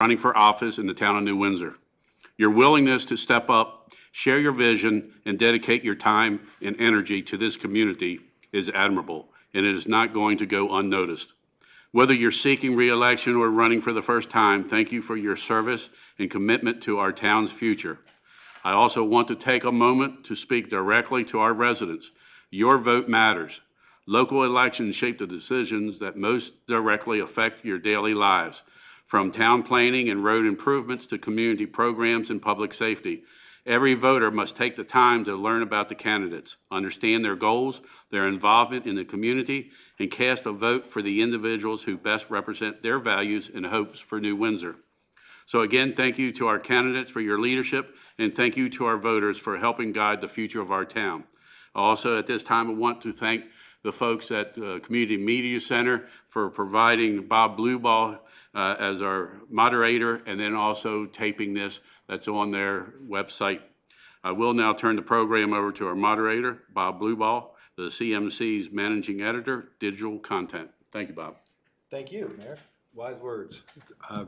running for office in the town of New Windsor. Your willingness to step up, share your vision, and dedicate your time and energy to this community is admirable, and it is not going to go unnoticed. Whether you're seeking re-election or running for the first time, thank you for your service and commitment to our town's future. I also want to take a moment to speak directly to our residents. Your vote matters. Local elections shape the decisions that most directly affect your daily lives, from town planning and road improvements to community programs and public safety. Every voter must take the time to learn about the candidates, understand their goals, their involvement in the community, and cast a vote for the individuals who best represent their values and hopes for New Windsor. So again, thank you to our candidates for your leadership, and thank you to our voters for helping guide the future of our town. Also, at this time, I want to thank the folks at Community Media Center for providing Bob Blueball as our moderator, and then also taping this. That's on their website. I will now turn the program over to our moderator, Bob Blueball, the CMC's Managing Editor, Digital Content. Thank you, Bob. Thank you, Mayor. Wise words.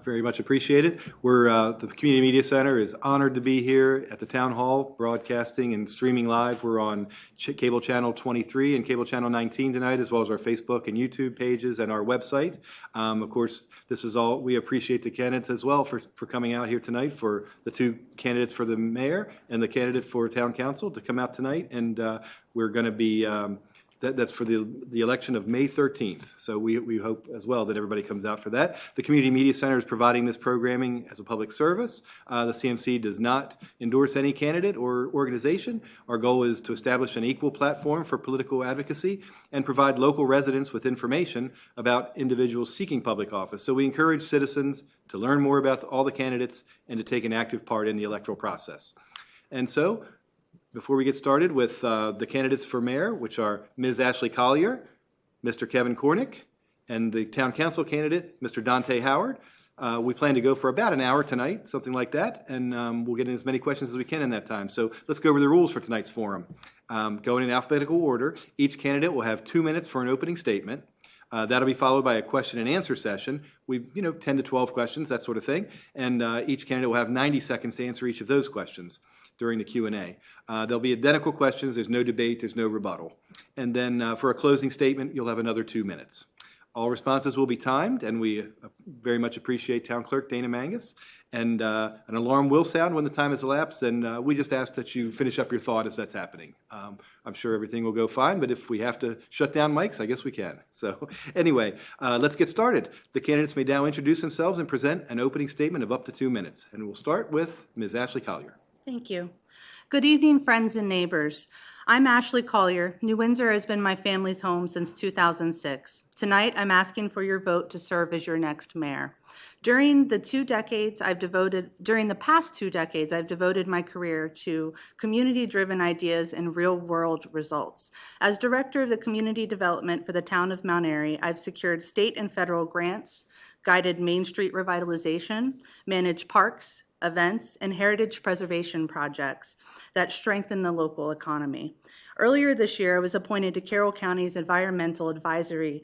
Very much appreciated. The Community Media Center is honored to be here at the Town Hall, broadcasting and streaming live. We're on Cable Channel 23 and Cable Channel 19 tonight, as well as our Facebook and YouTube pages and our website. Of course, this is all, we appreciate the candidates as well for coming out here tonight, for the two candidates for the mayor and the candidate for town council to come out tonight. And we're going to be that's for the election of May 13th. So we hope as well that everybody comes out for that. The Community Media Center is providing this programming as a public service. The CMC does not endorse any candidate or organization. Our goal is to establish an equal platform for political advocacy and provide local residents with information about individuals seeking public office. So we encourage citizens to learn more about all the candidates and to take an active part in the electoral process. And so, before we get started with the candidates for mayor, which are Ms. Ashley Collier, Mr. Kevin Cornick, and the town council candidate, Mr. Dante Howard, we plan to go for about an hour tonight, something like that, and we'll get in as many questions as we can in that time. So let's go over the rules for tonight's forum. Going in alphabetical order, each candidate will have 2 minutes for an opening statement. That'll be followed by a question and answer session. 10 to 12 questions, that sort of thing, and each candidate will have 90 seconds to answer each of those questions during the Q&A. There'll be identical questions. There's no debate. There's no rebuttal. And then for a closing statement, you'll have another 2 minutes. All responses will be timed, and we very much appreciate Town Clerk Dana Mangus. And an alarm will sound when the time has elapsed, and we just ask that you finish up your thought as that's happening. I'm sure everything will go fine, but if we have to shut down mics, I guess we can. So anyway, let's get started. The candidates may now introduce themselves and present an opening statement of up to 2 minutes. And we'll start with Ms. Ashley Collier. Thank you. Good evening, friends and neighbors. I'm Ashley Collier. New Windsor has been my family's home since 2006. Tonight, I'm asking for your vote to serve as your next mayor. During the past 2 decades, I've devoted my career to community-driven ideas and real-world results. As director of the community development for the town of Mount Airy, I've secured state and federal grants, guided Main Street revitalization, managed parks, events, and heritage preservation projects that strengthen the local economy. Earlier this year, I was appointed to Carroll County's Environmental Advisory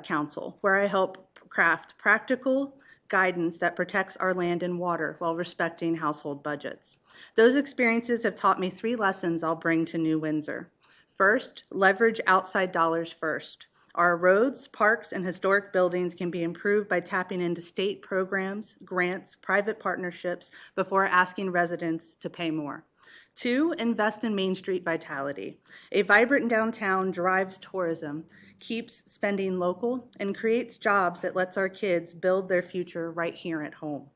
Council, where I help craft practical guidance that protects our land and water while respecting household budgets. Those experiences have taught me 3 lessons I'll bring to New Windsor. First, leverage outside dollars first. Our roads, parks, and historic buildings can be improved by tapping into state programs, grants, private partnerships before asking residents to pay more. 2, invest in Main Street vitality. A vibrant downtown drives tourism, keeps spending local, and creates jobs that lets our kids build their future right here at home.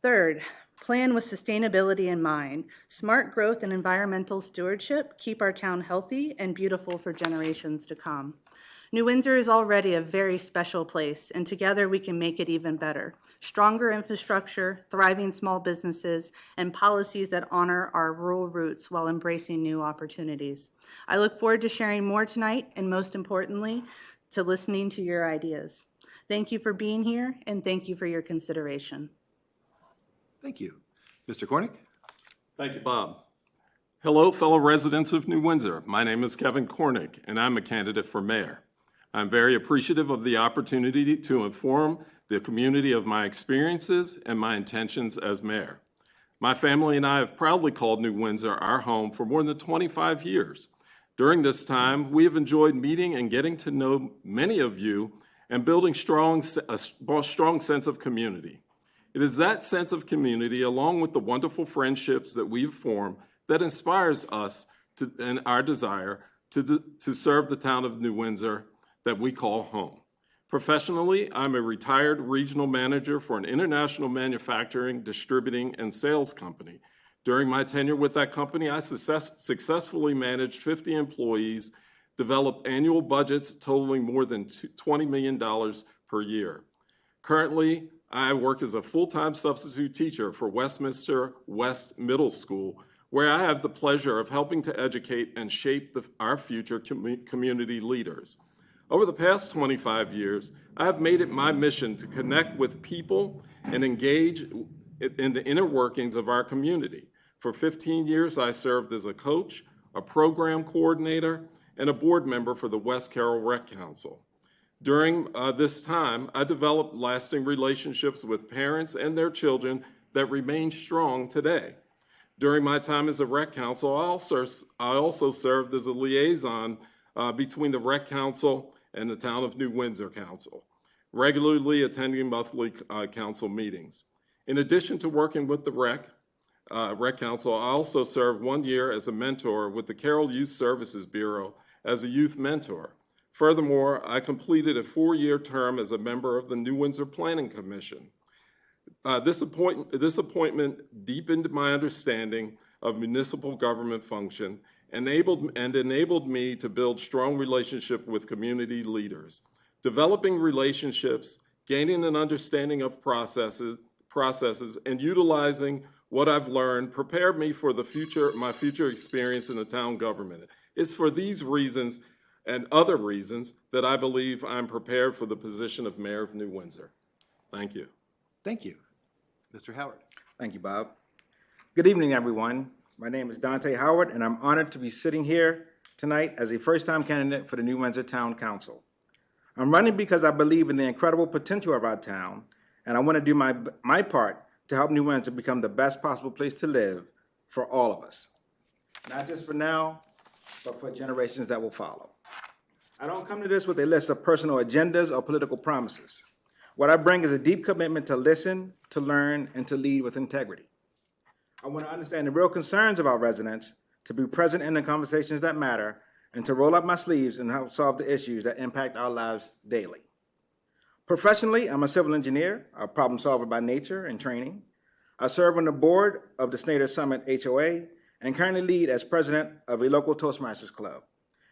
Third, plan with sustainability in mind. Smart growth and environmental stewardship keep our town healthy and beautiful for generations to come. New Windsor is already a very special place, and together we can make it even better. Stronger infrastructure, thriving small businesses, and policies that honor our rural roots while embracing new opportunities. I look forward to sharing more tonight, and most importantly, to listening to your ideas. Thank you for being here, and thank you for your consideration. Thank you. Mr. Cornick? Thank you, Bob. Hello, fellow residents of New Windsor. My name is Kevin Cornick, and I'm a candidate for mayor. I'm very appreciative of the opportunity to inform the community of my experiences and my intentions as mayor. My family and I have proudly called New Windsor our home for more than 25 years. During this time, we have enjoyed meeting and getting to know many of you and building a strong sense of community. It is that sense of community, along with the wonderful friendships that we've formed, that inspires us and our desire to serve the town of New Windsor that we call home. Professionally, I'm a retired regional manager for an international manufacturing, distributing, and sales company. During my tenure with that company, I successfully managed 50 employees, developed annual budgets totaling more than $20 million per year. Currently, I work as a full-time substitute teacher for Westminster West Middle School, where I have the pleasure of helping to educate and shape our future community leaders. Over the past 25 years, I have made it my mission to connect with people and engage in the inner workings of our community. For 15 years, I served as a coach, a program coordinator, and a board member for the West Carroll Rec Council. During this time, I developed lasting relationships with parents and their children that remain strong today. During my time as a Rec Council, I also served as a liaison between the Rec Council and the Town of New Windsor Council, regularly attending monthly council meetings. In addition to working with the Rec Council, I also served 1 year as a mentor with the Carroll Youth Services Bureau as a youth mentor. Furthermore, I completed a 4-year term as a member of the New Windsor Planning Commission. This appointment deepened my understanding of municipal government function and enabled me to build strong relationships with community leaders. Developing relationships, gaining an understanding of processes, and utilizing what I've learned prepared me for my future experience in the town government. It's for these reasons and other reasons that I believe I'm prepared for the position of Mayor of New Windsor. Thank you. Thank you. Mr. Howard. Thank you, Bob. Good evening, everyone. My name is Dante Howard, and I'm honored to be sitting here tonight as a first-time candidate for the New Windsor Town Council. I'm running because I believe in the incredible potential of our town, and I want to do my part to help New Windsor become the best possible place to live for all of us. Not just for now, but for generations that will follow. I don't come to this with a list of personal agendas or political promises. What I bring is a deep commitment to listen, to learn, and to lead with integrity. I want to understand the real concerns of our residents, to be present in the conversations that matter, and to roll up my sleeves and help solve the issues that impact our lives daily. Professionally, I'm a civil engineer, a problem solver by nature and training. I serve on the board of the Snyder Summit HOA and currently lead as president of a local Toastmasters club,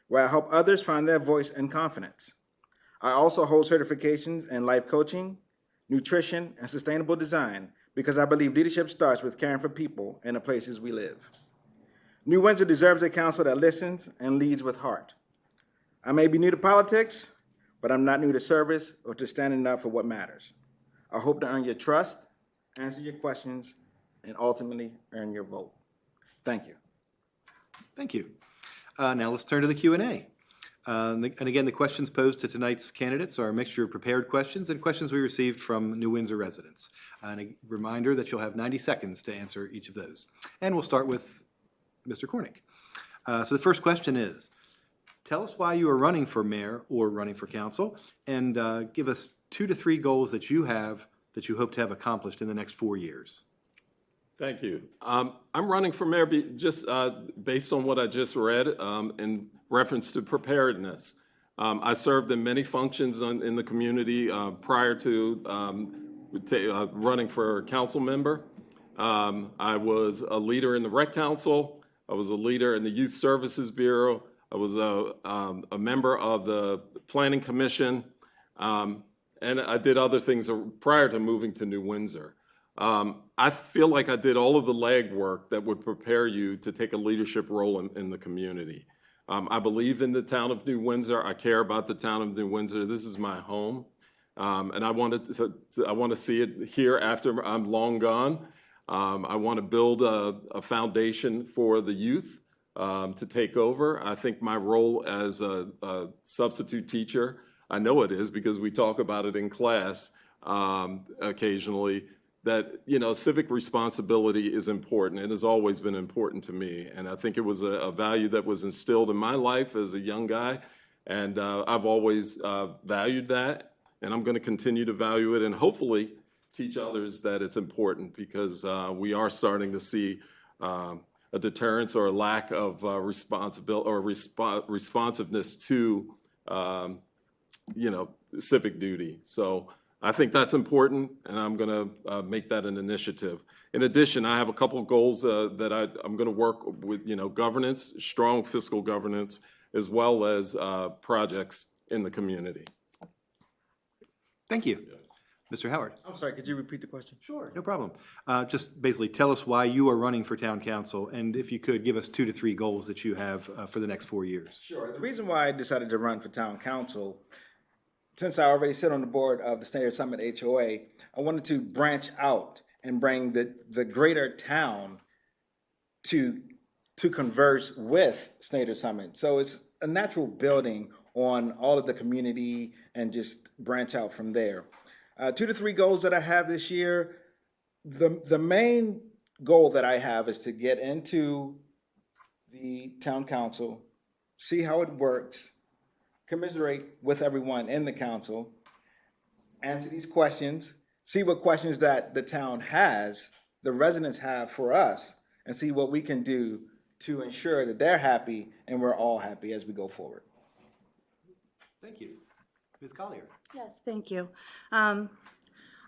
where I help others find their voice and confidence. I also hold certifications in life coaching, nutrition, and sustainable design because I believe leadership starts with caring for people in the places we live. New Windsor deserves a council that listens and leads with heart. I may be new to politics, but I'm not new to service or to standing up for what matters. I hope to earn your trust, answer your questions, and ultimately earn your vote. Thank you. Thank you. Now let's turn to the Q&A. And again, the questions posed to tonight's candidates are a mixture of prepared questions and questions we received from New Windsor residents. And a reminder that you'll have 90 seconds to answer each of those. And we'll start with Mr. Cornick. So the first question is, tell us why you are running for mayor or running for council, and give us 2 to 3 goals that you have that you hope to have accomplished in the next 4 years. Thank you. I'm running for mayor just based on what I just read in reference to preparedness. I served in many functions in the community prior to running for council member. I was a leader in the Rec Council. I was a leader in the Youth Services Bureau. I was a member of the Planning Commission, and I did other things prior to moving to New Windsor. I feel like I did all of the legwork that would prepare you to take a leadership role in the community. I believe in the town of New Windsor. I care about the town of New Windsor. This is my home, and I want to see it here after I'm long gone. I want to build a foundation for the youth to take over. I think my role as a substitute teacher, I know it is because we talk about it in class, occasionally, that, civic responsibility is important. It has always been important to me. And I think it was a value that was instilled in my life as a young guy. And I've always valued that. And I'm going to continue to value it and hopefully teach others that it's important, because we are starting to see a deterrence or a lack of responsibility or responsiveness to, civic duty. So I think that's important, and I'm going to make that an initiative. In addition, I have a couple of goals that I'm going to work with, governance, strong fiscal governance, as well as projects in the community. Thank you. Mr. Howard? I'm sorry, could you repeat the question? Sure, no problem. Just basically tell us why you are running for town council, and if you could, give us 2 to 3 goals that you have for the next 4 years. Sure. The reason why I decided to run for town council, since I already sit on the board of the Snyder Summit HOA, I wanted to branch out and bring the greater town to converse with Snyder Summit. So it's a natural building on all of the community and just branch out from there. 2 to 3 goals that I have this year. The main goal that I have is to get into the town council, see how it works, commiserate with everyone in the council, answer these questions, see what questions that the town has, the residents have for us, and see what we can do to ensure that they're happy and we're all happy as we go forward. Thank you. Ms. Collier? Yes, thank you.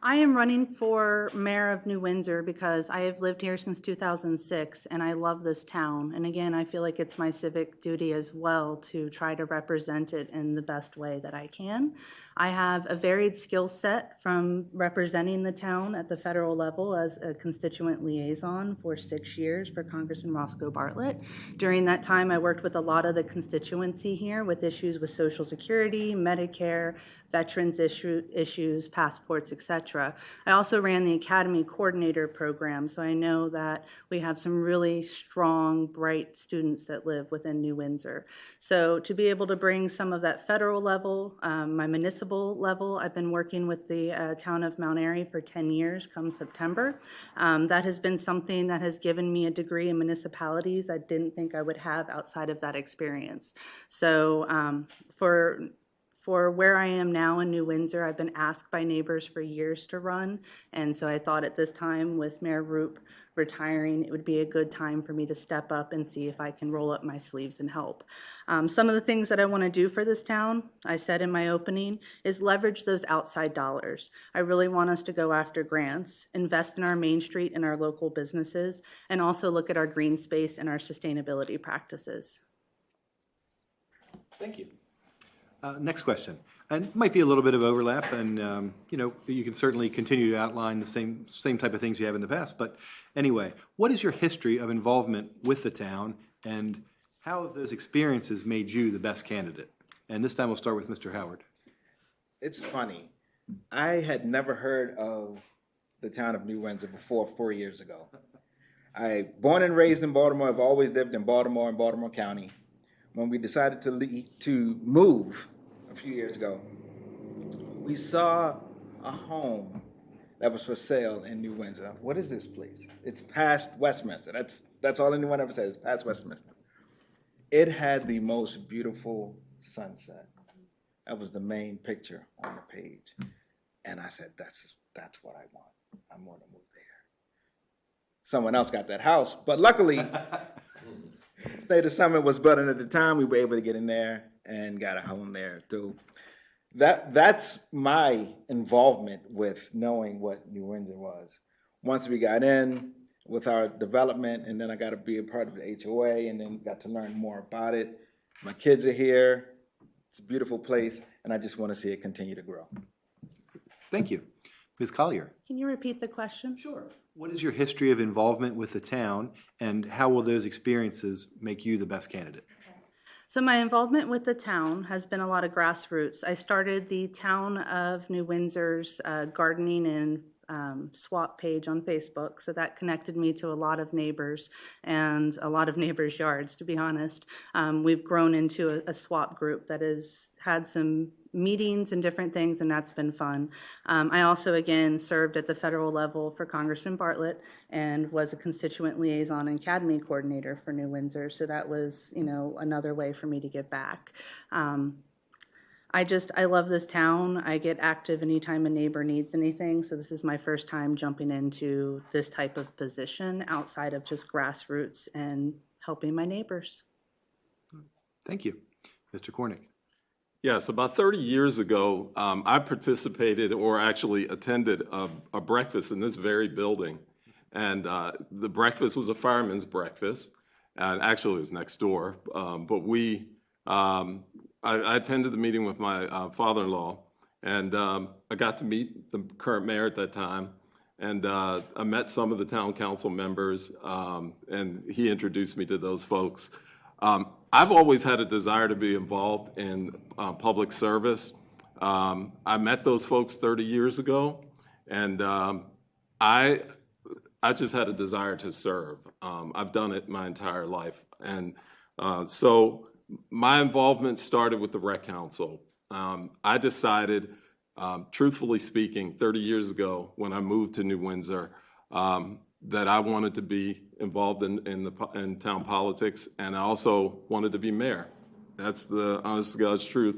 I am running for mayor of New Windsor because I have lived here since 2006 and I love this town. And again, I feel like it's my civic duty as well to try to represent it in the best way that I can. I have a varied skill set from representing the town at the federal level as a constituent liaison for 6 years for Congressman Roscoe Bartlett. During that time, I worked with a lot of the constituency here with issues with Social Security, Medicare, veterans issues, passports, etc. I also ran the Academy Coordinator program, so I know that we have some really strong, bright students that live within New Windsor. So to be able to bring some of that federal level, my municipal level, I've been working with the town of Mount Airy for 10 years come September. That has been something that has given me a degree in municipalities I didn't think I would have outside of that experience. So for where I am now in New Windsor, I've been asked by neighbors for years to run, and so I thought at this time with Mayor Roop retiring, it would be a good time for me to step up and see if I can roll up my sleeves and help. Some of the things that I want to do for this town, I said in my opening, is leverage those outside dollars. I really want us to go after grants, invest in our Main Street and our local businesses, and also look at our green space and our sustainability practices. Thank you. Next question, and it might be a little bit of overlap, and you can certainly continue to outline the same type of things you have in the past. But anyway, what is your history of involvement with the town, and how have those experiences made you the best candidate? And this time we'll start with Mr. Howard. It's funny. I had never heard of the town of New Windsor before 4 years ago. Born and raised in Baltimore. I've always lived in Baltimore and Baltimore County. When we decided to move a few years ago, we saw a home that was for sale in New Windsor. What is this place? It's past Westminster. That's all anyone ever says, past Westminster. It had the most beautiful sunset. That was the main picture on the page. And I said, that's what I want. I'm going to move there. Someone else got that house, but luckily, State of Summit was building at the time. We were able to get in there and got a home there too. That's my involvement with knowing what New Windsor was. Once we got in with our development, and then I got to be a part of the HOA, and then got to learn more about it. My kids are here. It's a beautiful place, and I just want to see it continue to grow. Thank you. Ms. Collier? Can you repeat the question? Sure. What is your history of involvement with the town, and how will those experiences make you the best candidate? So my involvement with the town has been a lot of grassroots. I started the Town of New Windsor's gardening and swap page on Facebook, so that connected me to a lot of neighbors and a lot of neighbors' yards, to be honest. We've grown into a swap group that has had some meetings and different things, and that's been fun. I also, again, served at the federal level for Congressman Bartlett and was a constituent liaison and academy coordinator for New Windsor, so that was, another way for me to give back. I love this town. I get active anytime a neighbor needs anything, so this is my first time jumping into this type of position outside of just grassroots and helping my neighbors. Thank you. Mr. Cornick. Yes, about 30 years ago, I participated or actually attended a breakfast in this very building. And the breakfast was a fireman's breakfast, and actually it was next door. I attended the meeting with my father-in-law, and I got to meet the current mayor at that time. And I met some of the town council members, and he introduced me to those folks. I've always had a desire to be involved in public service. I met those folks 30 years ago, and I just had a desire to serve. I've done it my entire life. And so my involvement started with the Rec Council. I decided, truthfully speaking, 30 years ago when I moved to New Windsor, that I wanted to be involved in town politics, and I also wanted to be mayor. That's the honest to God's truth.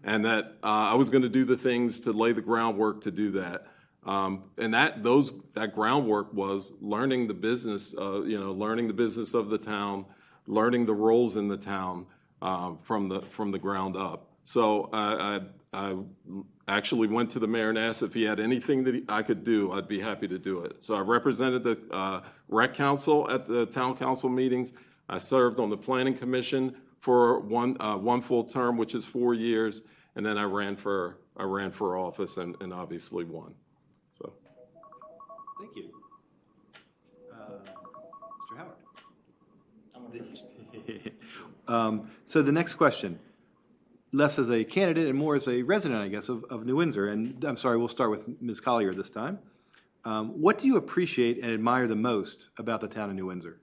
And that I was going to do the things to lay the groundwork to do that. And that groundwork was learning the business, learning the business of the town, learning the roles in the town from the ground up. So I actually went to the mayor and asked if he had anything that I could do. I'd be happy to do it. So I represented the Rec Council at the town council meetings. I served on the Planning Commission for one full term, which is 4 years, and then I ran for office and obviously won. So. Thank you. Mr. Howard. So the next question, less as a candidate and more as a resident, I guess, of New Windsor. And I'm sorry, we'll start with Ms. Collier this time. What do you appreciate and admire the most about the town of New Windsor?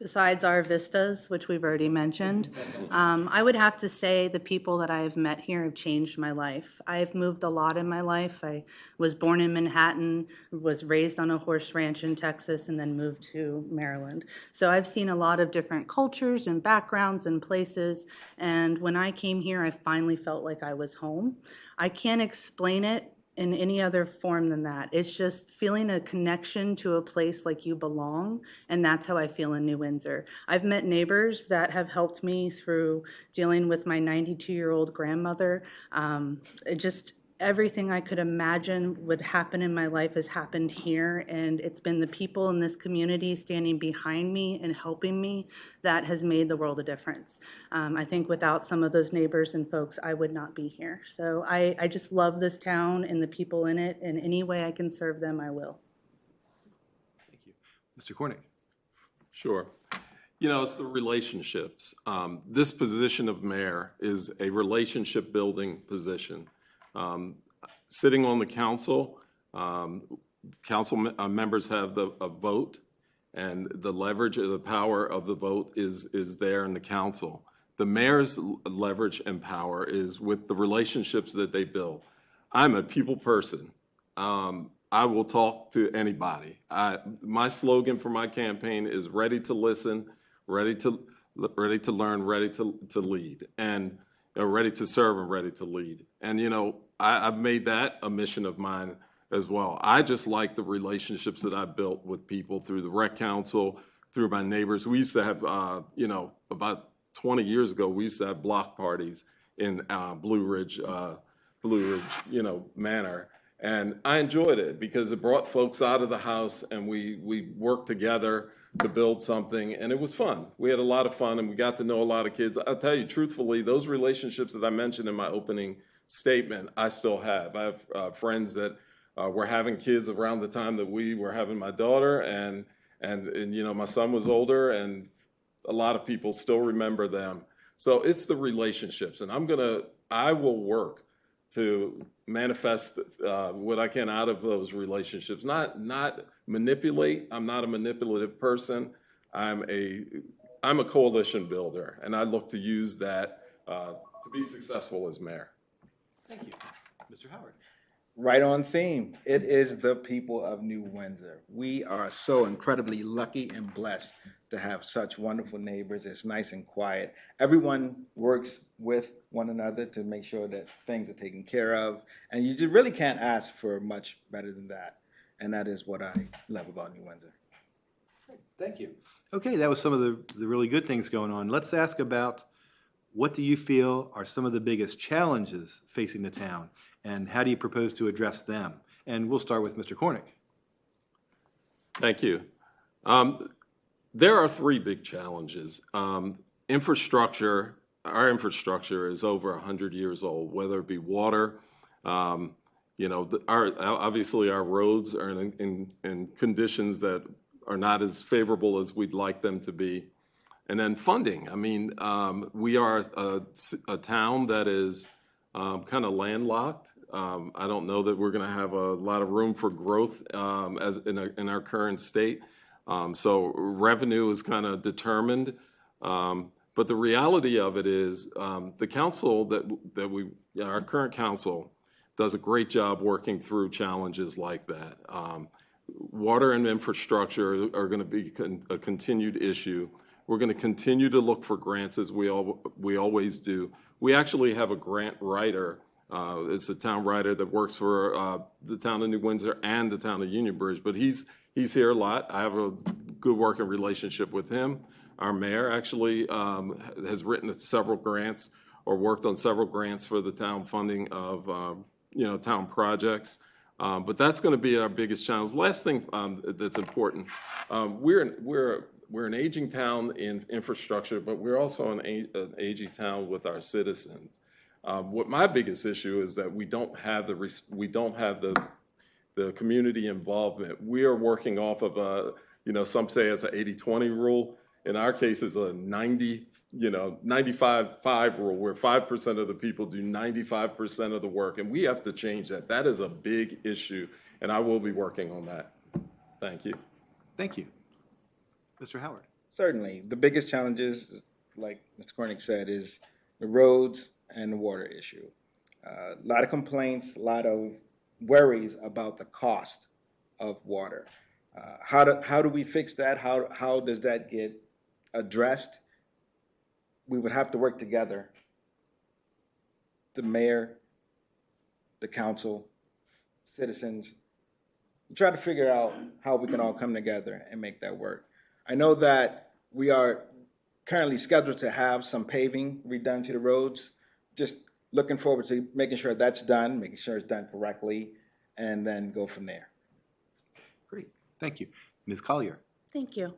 Besides our vistas, which we've already mentioned, I would have to say the people that I have met here have changed my life. I've moved a lot in my life. I was born in Manhattan, was raised on a horse ranch in Texas, and then moved to Maryland. So I've seen a lot of different cultures and backgrounds and places, and when I came here, I finally felt like I was home. I can't explain it in any other form than that. It's just feeling a connection to a place like you belong, and that's how I feel in New Windsor. I've met neighbors that have helped me through dealing with my 92-year-old grandmother. Just everything I could imagine would happen in my life has happened here, and it's been the people in this community standing behind me and helping me that has made the world a difference. I think without some of those neighbors and folks, I would not be here. So I just love this town and the people in it, and any way I can serve them, I will. Thank you. Mr. Cornick. Sure. It's the relationships. This position of mayor is a relationship building position. Sitting on the council, council members have a vote, and the leverage or the power of the vote is there in the council. The mayor's leverage and power is with the relationships that they build. I'm a people person. I will talk to anybody. My slogan for my campaign is ready to listen, ready to learn, ready to lead, and ready to serve and ready to lead. And, I've made that a mission of mine as well. I just like the relationships that I've built with people through the Rec Council, through my neighbors. We used to have, about 20 years ago, we used to have block parties in Blue Ridge, Manor. And I enjoyed it because it brought folks out of the house, and we worked together to build something, and it was fun. We had a lot of fun, and we got to know a lot of kids. I'll tell you truthfully, those relationships that I mentioned in my opening statement, I still have. I have friends that were having kids around the time that we were having my daughter, and my son was older, and a lot of people still remember them. So it's the relationships, and I will work to manifest what I can out of those relationships. Not manipulate. I'm not a manipulative person. I'm a coalition builder, and I look to use that to be successful as mayor. Thank you. Mr. Howard. Right on theme. It is the people of New Windsor. We are so incredibly lucky and blessed to have such wonderful neighbors. It's nice and quiet. Everyone works with one another to make sure that things are taken care of. And you just really can't ask for much better than that. And that is what I love about New Windsor. Thank you. Okay, that was some of the really good things going on. Let's ask about what do you feel are some of the biggest challenges facing the town, and how do you propose to address them? And we'll start with Mr. Cornick. Thank you. There are three big challenges. Infrastructure, our infrastructure is over 100 years old, whether it be water, obviously our roads are in conditions that are not as favorable as we'd like them to be. And then funding. I mean, we are a town that is kind of landlocked. I don't know that we're going to have a lot of room for growth as in our current state. So revenue is kind of determined. But the reality of it is the council our current council does a great job working through challenges like that. Water and infrastructure are going to be a continued issue. We're going to continue to look for grants as we always do. We actually have a grant writer. It's a town writer that works for the town of New Windsor and the town of Union Bridge, but he's here a lot. I have a good working relationship with him. Our mayor actually has written several grants or worked on several grants for the town funding of town projects. But that's going to be our biggest challenge. Last thing that's important, we're an aging town in infrastructure, but we're also an aging town with our citizens. What my biggest issue is that we don't have the community involvement. We are working off of some say it's an 80-20 rule. In our case, it's a 95-5 rule, where 5% of the people do 95% of the work, and we have to change that. That is a big issue, and I will be working on that. Thank you. Thank you. Mr. Howard. Certainly. The biggest challenges, like Mr. Cornick said, is the roads and the water issue. A lot of complaints, a lot of worries about the cost of water. How do we fix that? How does that get addressed? We would have to work together. The mayor, the council, citizens, try to figure out how we can all come together and make that work. I know that we are currently scheduled to have some paving redone to the roads. Just looking forward to making sure that's done, making sure it's done correctly, and then go from there. Great. Thank you. Ms. Collier. Thank you.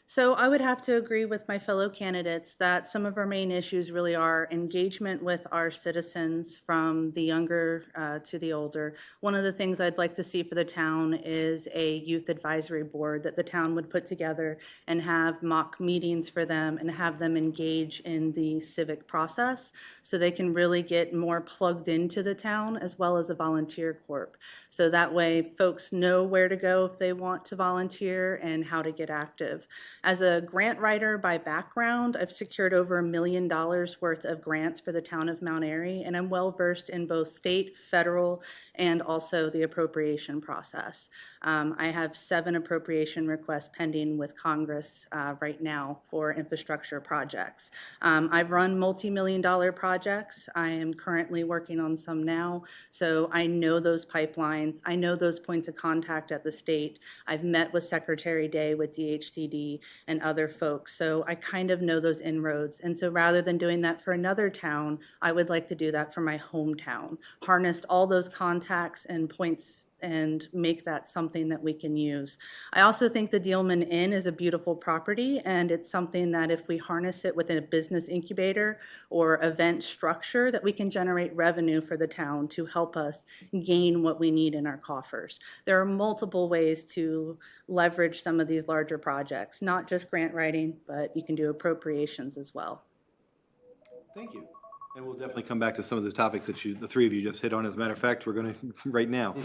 So I would have to agree with my fellow candidates that some of our main issues really are engagement with our citizens, from the younger to the older. One of the things I'd like to see for the town is a youth advisory board that the town would put together and have mock meetings for them and have them engage in the civic process so they can really get more plugged into the town, as well as a volunteer corp. So that way folks know where to go if they want to volunteer and how to get active. As a grant writer by background, I've secured over $1 million worth of grants for the town of Mount Airy, and I'm well versed in both state, federal, and also the appropriation process. I have 7 appropriation requests pending with Congress right now for infrastructure projects. I've run multi-million-dollar projects. I am currently working on some now, so I know those pipelines. I know those points of contact at the state. I've met with Secretary Day with DHCD and other folks, so I kind of know those inroads. And so rather than doing that for another town, I would like to do that for my hometown. Harness all those contacts and points and make that something that we can use. I also think the Dealman Inn is a beautiful property, and it's something that if we harness it within a business incubator or event structure, that we can generate revenue for the town to help us gain what we need in our coffers. There are multiple ways to leverage some of these larger projects, not just grant writing, but you can do appropriations as well. Thank you. And we'll definitely come back to some of the topics that the three of you just hit on. As a matter of fact, we're going to right now.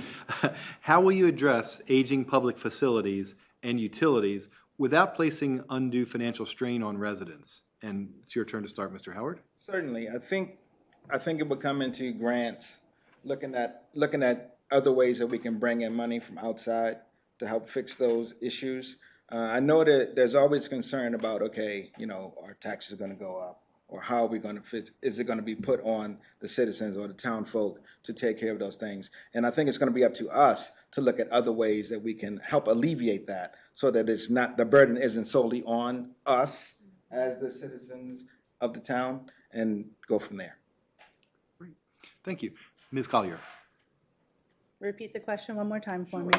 How will you address aging public facilities and utilities without placing undue financial strain on residents? And it's your turn to start, Mr. Howard. Certainly. I think I think it would come into grants, looking at other ways that we can bring in money from outside to help fix those issues. I know that there's always concern about, okay, our taxes are going to go up, or how are we going to fit? Is it going to be put on the citizens or the town folk to take care of those things? And I think it's going to be up to us to look at other ways that we can help alleviate that, so that it's not, the burden isn't solely on us as the citizens of the town, and go from there. Thank you. Ms. Collier. Repeat the question one more time for me.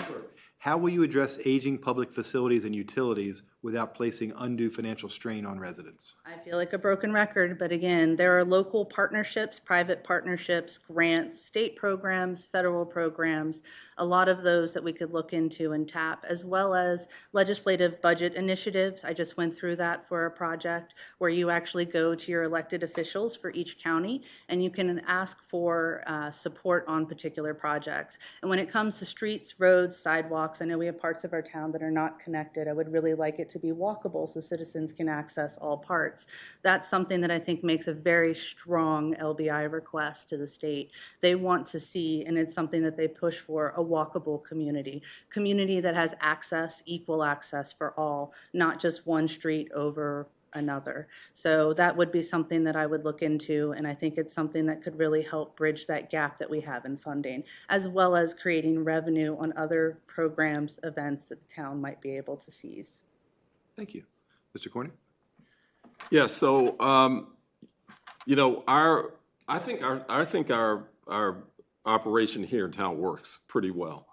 How will you address aging public facilities and utilities without placing undue financial strain on residents? I feel like a broken record, but again, there are local partnerships, private partnerships, grants, state programs, federal programs, a lot of those that we could look into and tap, as well as legislative budget initiatives. I just went through that for a project where you actually go to your elected officials for each county and you can ask for support on particular projects. And when it comes to streets, roads, sidewalks, I know we have parts of our town that are not connected. I would really like it to be walkable so citizens can access all parts. That's something that I think makes a very strong LBI request to the state. They want to see, and it's something that they push for, a walkable community that has access, equal access for all, not just one street over another. So that would be something that I would look into, and I think it's something that could really help bridge that gap that we have in funding, as well as creating revenue on other programs, events that the town might be able to seize. Thank you. Mr. Cornick? Yeah, so, I think our operation here in town works pretty well.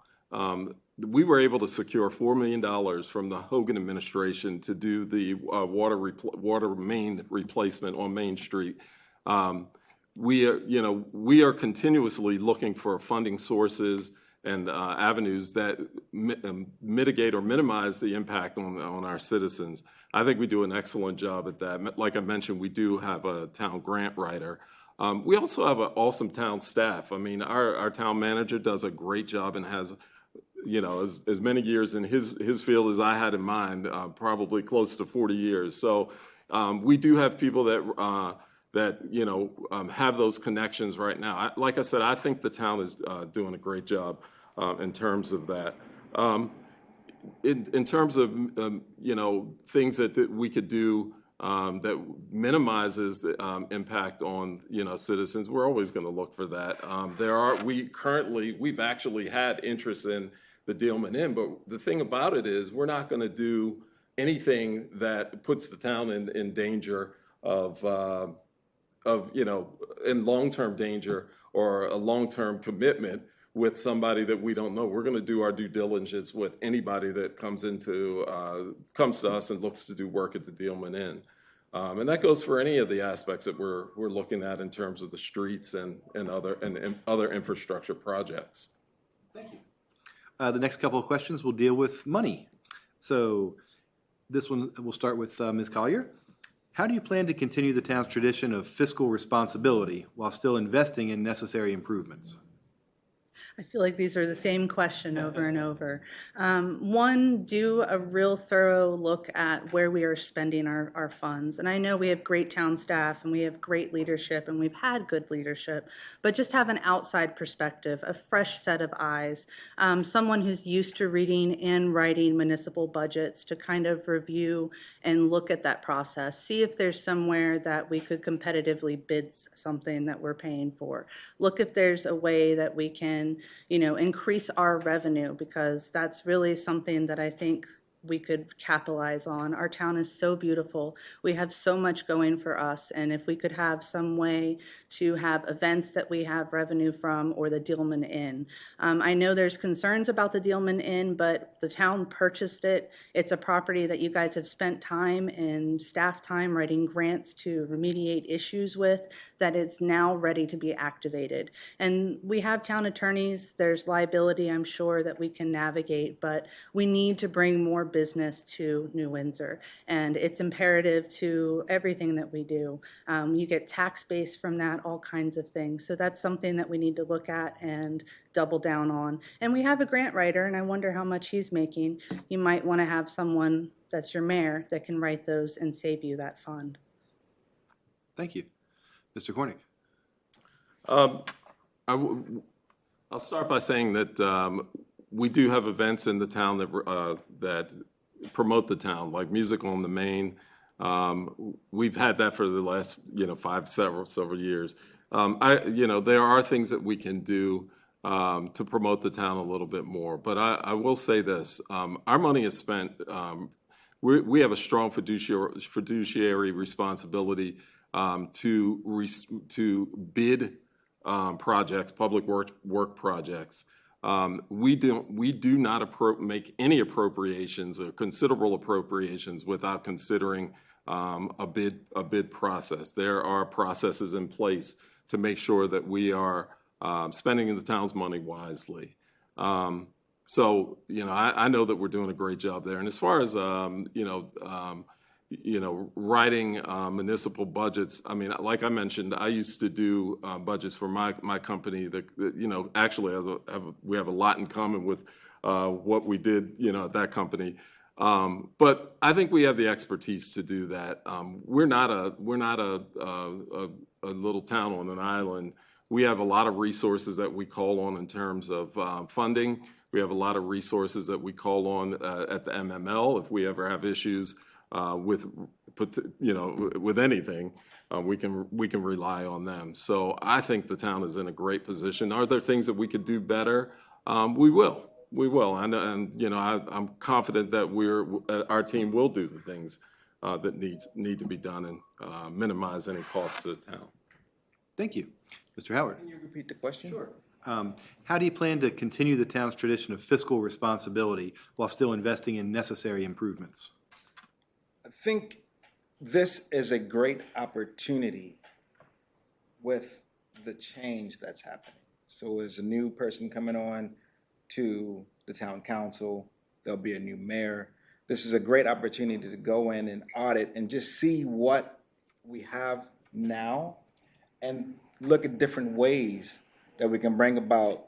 We were able to secure $4 million from the Hogan administration to do the water main replacement on Main Street. We are continuously looking for funding sources and avenues that mitigate or minimize the impact on our citizens. I think we do an excellent job at that. Like I mentioned, we do have a town grant writer. We also have an awesome town staff. I mean, our town manager does a great job and has, as many years in his field as I had in mine, probably close to 40 years. So we do have people that have those connections right now. Like I said, I think the town is doing a great job in terms of that. In terms of things that we could do that minimizes the impact on citizens, we're always going to look for that. We've actually had interest in the Dealman Inn, but the thing about it is we're not going to do anything that puts the town in danger of in long-term danger or a long-term commitment with somebody that we don't know. We're going to do our due diligence with anybody that comes to us and looks to do work at the Dealman Inn. And that goes for any of the aspects that we're looking at in terms of the streets and other infrastructure projects. Thank you. The next couple of questions will deal with money. So this one, we'll start with Ms. Collier. How do you plan to continue the town's tradition of fiscal responsibility while still investing in necessary improvements? I feel like these are the same question over and over. One, do a real thorough look at where we are spending our funds. And I know we have great town staff and we have great leadership and we've had good leadership, but just have an outside perspective, a fresh set of eyes, someone who's used to reading and writing municipal budgets to kind of review and look at that process. See if there's somewhere that we could competitively bid something that we're paying for. Look if there's a way that we can increase our revenue, because that's really something that I think we could capitalize on. Our town is so beautiful. We have so much going for us, and if we could have some way to have events that we have revenue from, or the Dealman Inn. I know there's concerns about the Dealman Inn, but the town purchased it. It's a property that you guys have spent time and staff time writing grants to remediate issues with, that it's now ready to be activated. And we have town attorneys. There's liability, I'm sure, that we can navigate, but we need to bring more business to New Windsor, and it's imperative to everything that we do. You get tax base from that, all kinds of things. So that's something that we need to look at and double down on. And we have a grant writer, and I wonder how much he's making. You might want to have someone that's your mayor that can write those and save you that fund. Thank you. Mr. Cornick. I'll start by saying that we do have events in the town that promote the town, like Music on the Main. We've had that for the last several years. There are things that we can do to promote the town a little bit more. But I will say this: our money is spent. We have a strong fiduciary responsibility to bid projects, public work projects. We do not make any appropriations or considerable appropriations without considering a bid process. There are processes in place to make sure that we are spending the town's money wisely. So I know that we're doing a great job there. And as far as writing municipal budgets, I mean, like I mentioned, I used to do budgets for my company. Actually, we have a lot in common with what we did, at that company. But I think we have the expertise to do that. We're not a little town on an island. We have a lot of resources that we call on in terms of funding. We have a lot of resources that we call on at the MML if we ever have issues with anything. We can rely on them. So I think the town is in a great position. Are there things that we could do better? We will. And I'm confident that our team will do the things that need to be done and minimize any costs to the town. Thank you. Mr. Howard. Can you repeat the question? Sure. How do you plan to continue the town's tradition of fiscal responsibility while still investing in necessary improvements? I think this is a great opportunity with the change that's happening. So as a new person coming on to the town council, there'll be a new mayor. This is a great opportunity to go in and audit and just see what we have now and look at different ways that we can bring about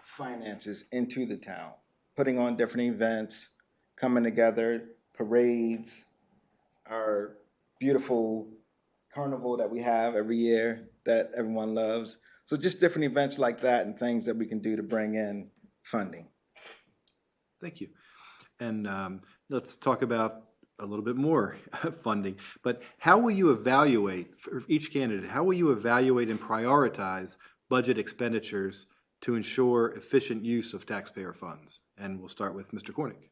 finances into the town, putting on different events, coming together, parades, our beautiful carnival that we have every year that everyone loves. So just different events like that and things that we can do to bring in funding. Thank you. And let's talk about a little bit more funding. But how will you evaluate, for each candidate, how will you evaluate and prioritize budget expenditures to ensure efficient use of taxpayer funds? And we'll start with Mr. Cornick.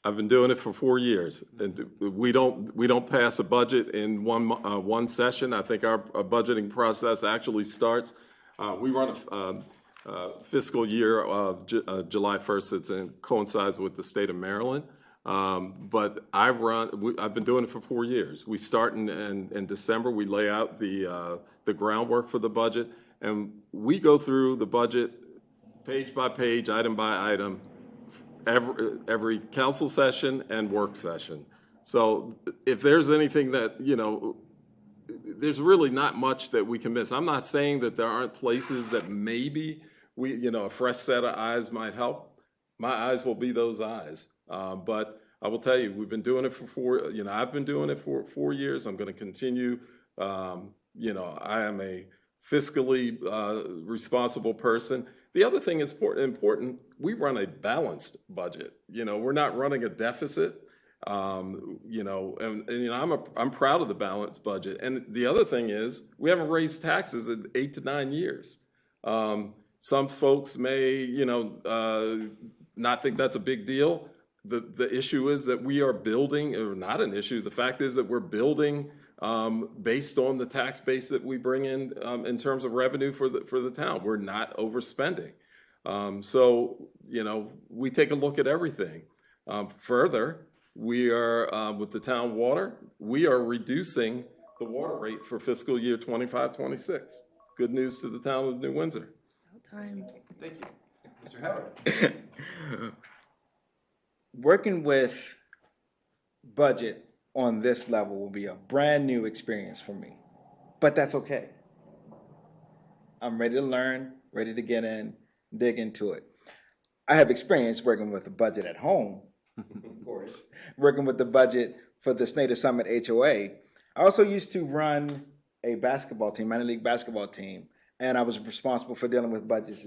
I've been doing it for 4 years, and we don't pass a budget in one session. I think our budgeting process actually starts. We run a fiscal year of July 1st. It coincides with the state of Maryland. But I've been doing it for 4 years. We start in December. We lay out the groundwork for the budget, and we go through the budget page by page, item by item, every council session and work session. So if there's anything that, there's really not much that we can miss. I'm not saying that there aren't places that maybe a fresh set of eyes might help. My eyes will be those eyes. But I will tell you, we've been doing it for I've been doing it for 4 years. I'm going to continue. I am a fiscally responsible person. The other thing is important, we run a balanced budget. We're not running a deficit. I'm proud of the balanced budget. And the other thing is, we haven't raised taxes in 8 to 9 years. Some folks may, not think that's a big deal. The issue is that we are building, or not an issue, the fact is that we're building based on the tax base that we bring in terms of revenue for the town. We're not overspending. So, we take a look at everything. Further, we are, with the town water, we are reducing the water rate for fiscal year 25-26. Good news to the town of New Windsor. Time. Thank you. Mr. Howard. Working with budget on this level will be a brand new experience for me, but that's okay. I'm ready to learn, ready to get in, dig into it. I have experience working with the budget at home, of course, working with the budget for the Snyder Summit HOA. I also used to run a basketball team, minor league basketball team, and I was responsible for dealing with budgets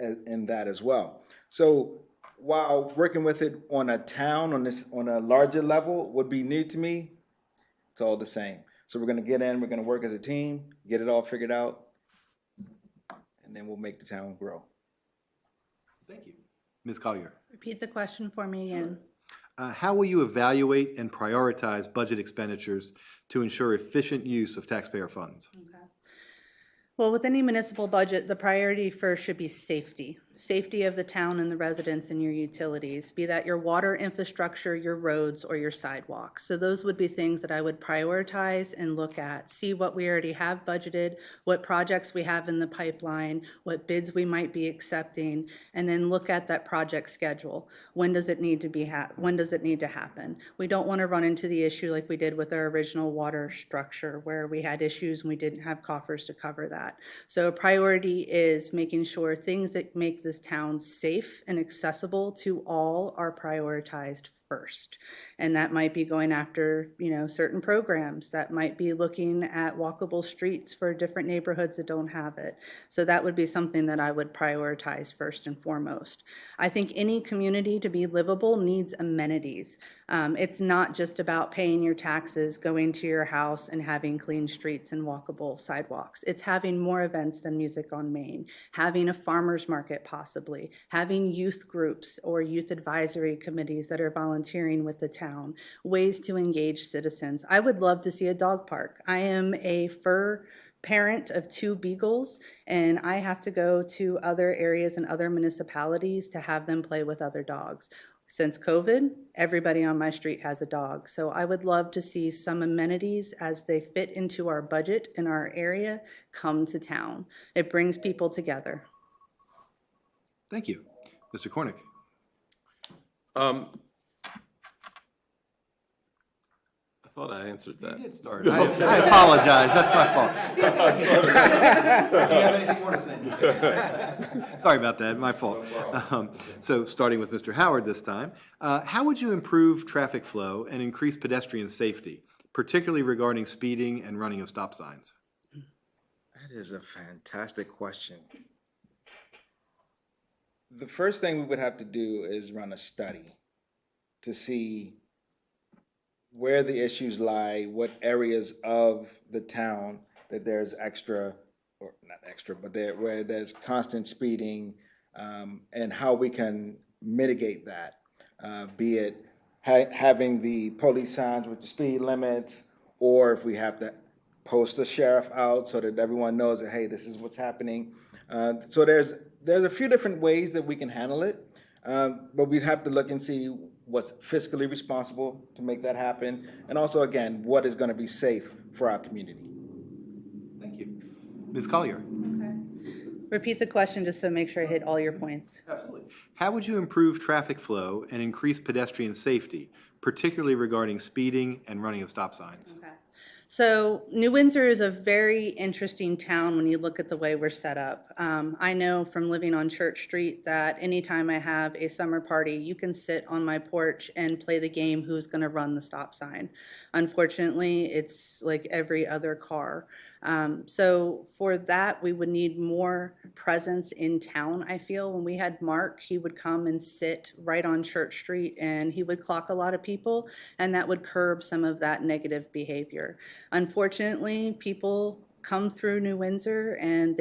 in that as well. So while working with it on a town, on a larger level would be new to me, it's all the same. So we're gonna get in, we're gonna work as a team, get it all figured out, and then we'll make the town grow. Thank you. Ms. Collier, Repeat the question for me again. how will you evaluate and prioritize budget expenditures to ensure efficient use of taxpayer funds? Well, with any municipal budget, the priority first should be safety. Safety of the town and the residents and your utilities, be that your water infrastructure, your roads, or your sidewalks. So those would be things that I would prioritize and look at, see what we already have budgeted, what projects we have in the pipeline, what bids we might be accepting, and then look at that project schedule. When does it need to happen? We don't want to run into the issue like we did with our original water structure, where we had issues and we didn't have coffers to cover that. So a priority is making sure things that make this town safe and accessible to all are prioritized first. And that might be going after, certain programs. That might be looking at walkable streets for different neighborhoods that don't have it. So that would be something that I would prioritize first and foremost. I think any community to be livable needs amenities. It's not just about paying your taxes, going to your house, and having clean streets and walkable sidewalks. It's having more events than Music on Main, having a farmer's market possibly, having youth groups or youth advisory committees that are volunteering with the town, ways to engage citizens. I would love to see a dog park. I am a fur parent of 2 beagles, and I have to go to other areas and other municipalities to have them play with other dogs. Since COVID, everybody on my street has a dog. So I would love to see some amenities as they fit into our budget in our area come to town. It brings people together. Thank you. Mr. Cornick. I thought I answered that. You did start. I apologize. That's my fault. Do you have anything more to say? Sorry about that. My fault. So starting with Mr. Howard this time, how would you improve traffic flow and increase pedestrian safety, particularly regarding speeding and running of stop signs? That is a fantastic question. The first thing we would have to do is run a study to see where the issues lie, what areas of the town that there's extra, or not extra, but where there's constant speeding, and how we can mitigate that, be it having the police signs with the speed limits, or if we have to post a sheriff out so that everyone knows that, hey, this is what's happening. So there's a few different ways that we can handle it, but we'd have to look and see what's fiscally responsible to make that happen, and also, again, what is going to be safe for our community. Thank you. Ms. Collier. Okay. Repeat the question just so make sure I hit all your points. Absolutely. How would you improve traffic flow and increase pedestrian safety, particularly regarding speeding and running of stop signs? Okay. So New Windsor is a very interesting town when you look at the way we're set up. I know from living on Church Street that anytime I have a summer party, you can sit on my porch and play the game who's going to run the stop sign. Unfortunately, it's like every other car. So for that, we would need more presence in town, I feel. When we had Mark, he would come and sit right on Church Street and he would clock a lot of people, and that would curb some of that negative behavior. Unfortunately, people come through New Windsor and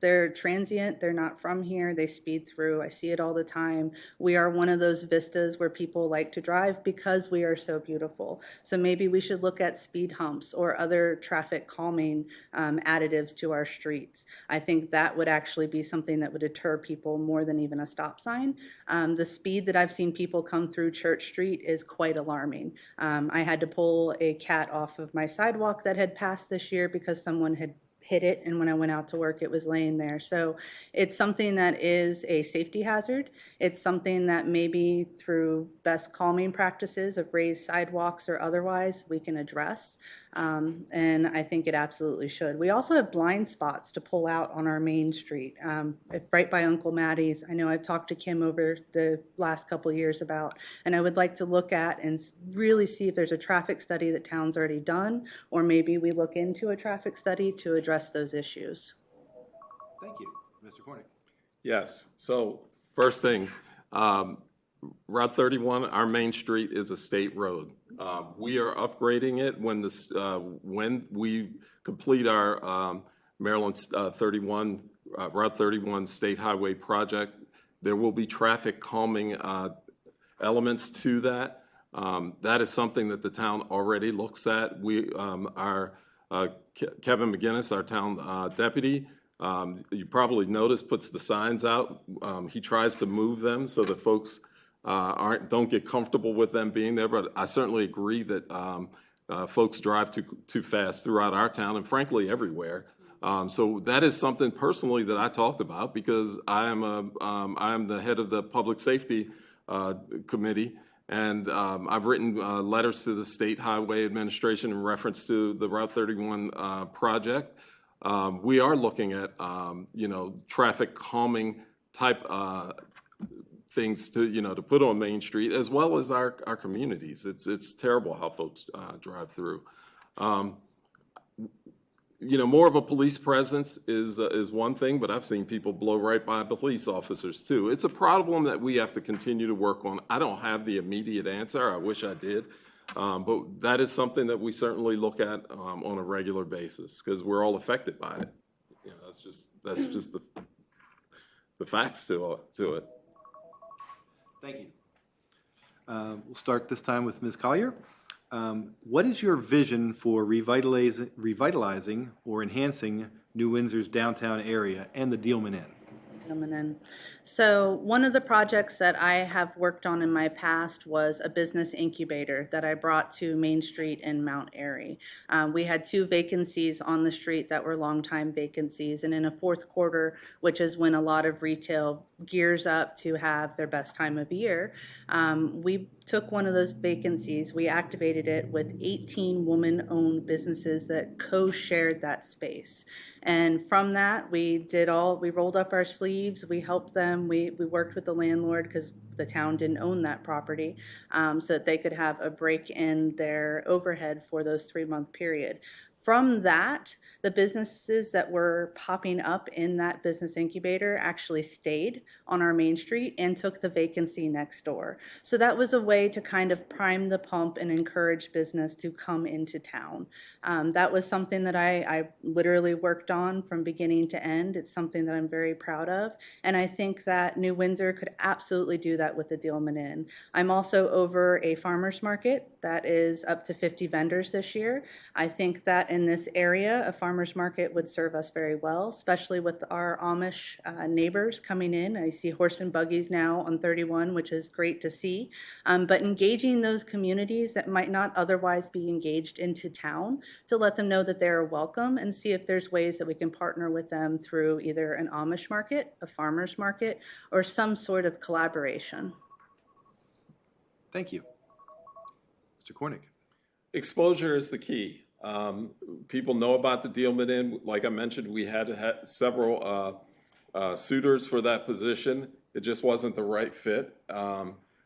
they're transient, they're not from here, they speed through. I see it all the time. We are one of those vistas where people like to drive because we are so beautiful. So maybe we should look at speed humps or other traffic calming additives to our streets. I think that would actually be something that would deter people more than even a stop sign. The speed that I've seen people come through Church Street is quite alarming. I had to pull a cat off of my sidewalk that had passed this year because someone had hit it, and when I went out to work, it was laying there. So it's something that is a safety hazard. It's something that maybe through best calming practices of raised sidewalks or otherwise, we can address. And I think it absolutely should. We also have blind spots to pull out on our main street, right by Uncle Mattie's. I know I've talked to Kim over the last couple of years about, and I would like to look at and really see if there's a traffic study that town's already done, or maybe we look into a traffic study to address those issues. Thank you. Mr. Cornick. Yes. So first thing, Route 31, our main street is a state road. We are upgrading it when we complete our Maryland 31 Route 31 State Highway project. There will be traffic calming elements to that. That is something that the town already looks at. Kevin McGinnis, our town deputy, you probably noticed, puts the signs out. He tries to move them so that folks don't get comfortable with them being there. But I certainly agree that folks drive too fast throughout our town and frankly everywhere. So that is something personally that I talked about because I am the head of the Public Safety Committee, and I've written letters to the State Highway Administration in reference to the Route 31 project. We are looking at traffic calming type things to put on Main Street as well as our communities. It's terrible how folks drive through. More of a police presence is one thing, but I've seen people blow right by police officers too. It's a problem that we have to continue to work on. I don't have the immediate answer. I wish I did. But that is something that we certainly look at on a regular basis because we're all affected by it. That's just the facts to it. Thank you. We'll start this time with Ms. Collier. What is your vision for revitalizing or enhancing New Windsor's downtown area and the Dealman Inn? So one of the projects that I have worked on in my past was a business incubator that I brought to Main Street in Mount Airy. We had 2 vacancies on the street that were longtime vacancies, and in a fourth quarter, which is when a lot of retail gears up to have their best time of year, we took one of those vacancies, we activated it with 18 woman-owned businesses that co-shared that space. And from that, we rolled up our sleeves, we helped them, we worked with the landlord because the town didn't own that property, so that they could have a break in their overhead for those 3-month period. From that, the businesses that were popping up in that business incubator actually stayed on our Main Street and took the vacancy next door. So that was a way to kind of prime the pump and encourage business to come into town. That was something that I literally worked on from beginning to end. It's something that I'm very proud of. And I think that New Windsor could absolutely do that with the Dealman Inn. I'm also over a farmer's market that is up to 50 vendors this year. I think that in this area, a farmer's market would serve us very well, especially with our Amish neighbors coming in. I see horse and buggies now on 31, which is great to see. But engaging those communities that might not otherwise be engaged into town to let them know that they're welcome and see if there's ways that we can partner with them through either an Amish market, a farmer's market, or some sort of collaboration. Thank you. Mr. Cornick. Exposure is the key. People know about the Dealman Inn. Like I mentioned, we had several suitors for that position. It just wasn't the right fit.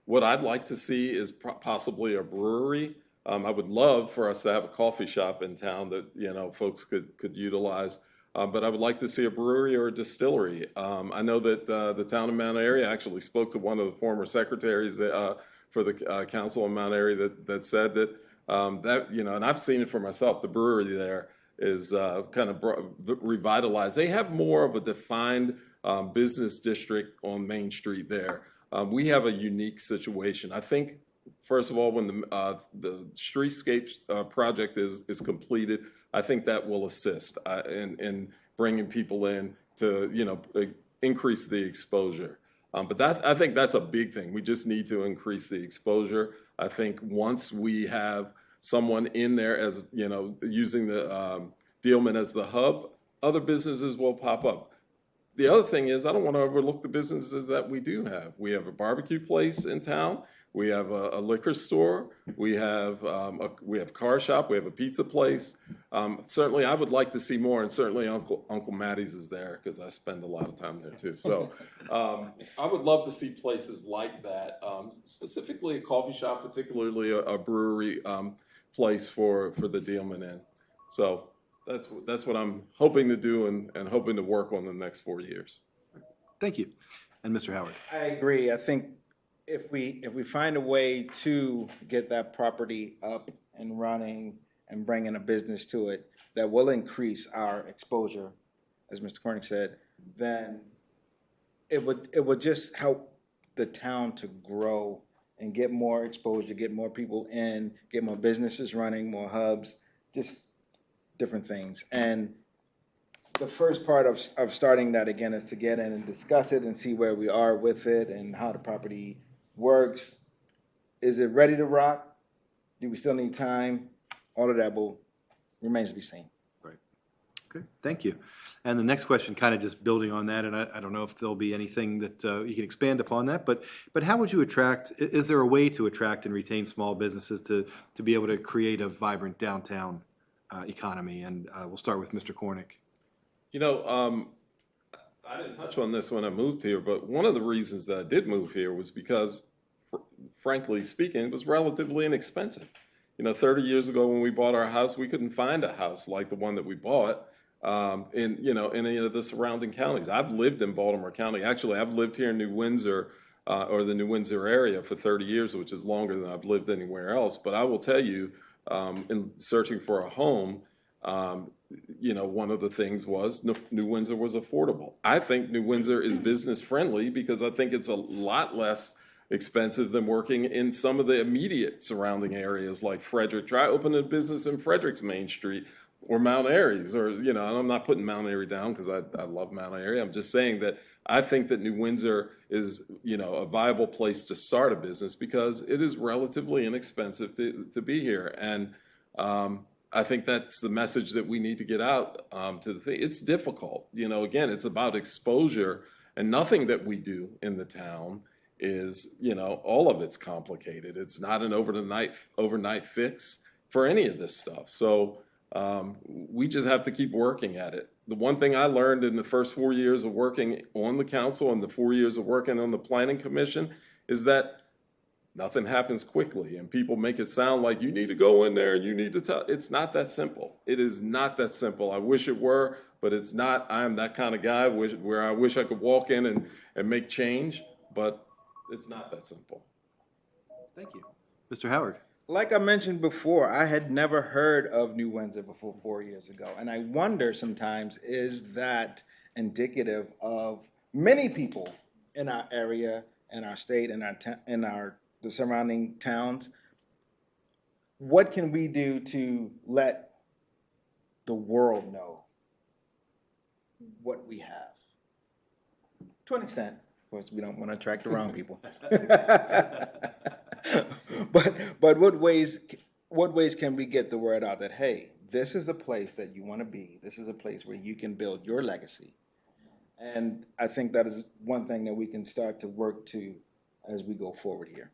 What I'd like to see is possibly a brewery. I would love for us to have a coffee shop in town that folks could utilize. But I would like to see a brewery or a distillery. I know that the town of Mount Airy actually spoke to one of the former secretaries for the council in Mount Airy that said that and I've seen it for myself. The brewery there is kind of revitalized. They have more of a defined business district on Main Street there. We have a unique situation. I think, first of all, when the streetscape project is completed, I think that will assist in bringing people in to increase the exposure. But I think that's a big thing. We just need to increase the exposure. I think once we have someone in there as, using the Dealman as the hub, other businesses will pop up. The other thing is I don't want to overlook the businesses that we do have. We have a barbecue place in town. We have a liquor store. We have a car shop. We have a pizza place. Certainly, I would like to see more, and certainly Uncle Mattie's is there because I spend a lot of time there too. So I would love to see places like that, specifically a coffee shop, particularly a brewery place for the Dealman Inn. So that's what I'm hoping to do and hoping to work on the next 4 years. Thank you. And Mr. Howard? I agree. I think if we find a way to get that property up and running and bring in a business to it that will increase our exposure, as Mr. Cornick said, then it would just help the town to grow and get more exposure, get more people in, get more businesses running, more hubs, just different things. And the first part of starting that again is to get in and discuss it and see where we are with it and how the property works. Is it ready to rock? Do we still need time? All of that remains to be seen. Right. Okay, thank you. And the next question, kind of just building on that, and I don't know if there'll be anything that you can expand upon that, but how would you attract, is there a way to attract and retain small businesses to be able to create a vibrant downtown economy? And we'll start with Mr. Cornick. You know, I didn't touch on this when I moved here, but one of the reasons that I did move here was because, frankly speaking, it was relatively inexpensive. You know, 30 years ago when we bought our house, we couldn't find a house like the one that we bought in any of the surrounding counties. I've lived in Baltimore County. Actually, I've lived here in New Windsor or the New Windsor area for 30 years, which is longer than I've lived anywhere else. But I will tell you, in searching for a home, one of the things was New Windsor was affordable. I think New Windsor is business friendly because I think it's a lot less expensive than working in some of the immediate surrounding areas like Frederick. Try opening a business in Frederick's Main Street or Mount Airy's, or, and I'm not putting Mount Airy down because I love Mount Airy. I'm just saying that I think that New Windsor is, a viable place to start a business because it is relatively inexpensive to be here. And I think that's the message that we need to get out to the thing. It's difficult. Again, it's about exposure, and nothing that we do in the town is, all of it's complicated. It's not an overnight fix for any of this stuff. So we just have to keep working at it. The one thing I learned in the first 4 years of working on the council and the 4 years of working on the planning commission is that nothing happens quickly, and people make it sound like you need to go in there and you need to tell. It's not that simple. It is not that simple. I wish it were, but it's not. I am that kind of guy where I wish I could walk in and make change, but it's not that simple. Thank you. Mr. Howard. Like I mentioned before, I had never heard of New Windsor before 4 years ago. And I wonder sometimes, is that indicative of many people in our area, in our state, in the surrounding towns? What can we do to let the world know what we have? To an extent. Of course, we don't want to attract the wrong people. But what ways can we get the word out that, hey, this is a place that you want to be. This is a place where you can build your legacy. And I think that is one thing that we can start to work to as we go forward here.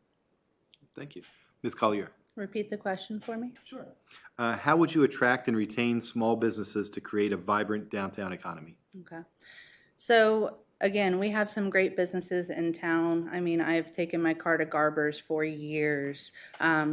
Thank you. Ms. Collier. Repeat the question for me. Sure. How would you attract and retain small businesses to create a vibrant downtown economy? Okay. So again, we have some great businesses in town. I mean, I've taken my car to Garber's for years.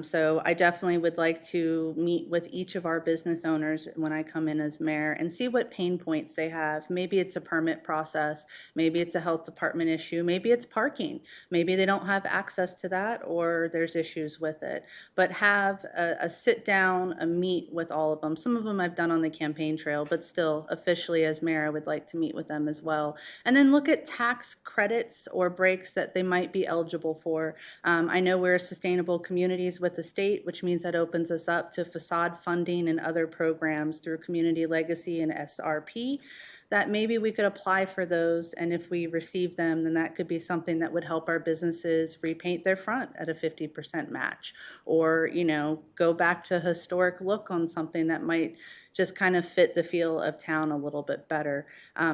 So I definitely would like to meet with each of our business owners when I come in as mayor and see what pain points they have. Maybe it's a permit process. Maybe it's a health department issue. Maybe it's parking. Maybe they don't have access to that or there's issues with it. But have a sit down, a meet with all of them. Some of them I've done on the campaign trail, but still officially as mayor, I would like to meet with them as well. And then look at tax credits or breaks that they might be eligible for. I know we're sustainable communities with the state, which means that opens us up to facade funding and other programs through Community Legacy and SRP, that maybe we could apply for those, and if we receive them, then that could be something that would help our businesses repaint their front at a 50% match, or go back to a historic look on something that might just kind of fit the feel of town a little bit better.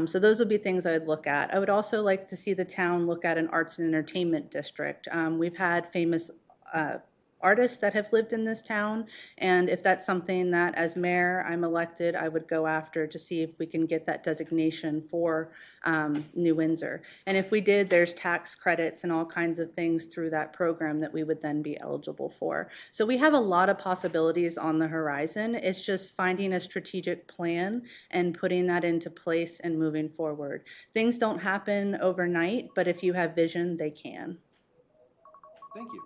So those would be things I would look at. I would also like to see the town look at an arts and entertainment district. We've had famous artists that have lived in this town. And if that's something that as mayor I'm elected, I would go after to see if we can get that designation for New Windsor. And if we did, there's tax credits and all kinds of things through that program that we would then be eligible for. So we have a lot of possibilities on the horizon. It's just finding a strategic plan and putting that into place and moving forward. Things don't happen overnight, but if you have vision, they can. Thank you.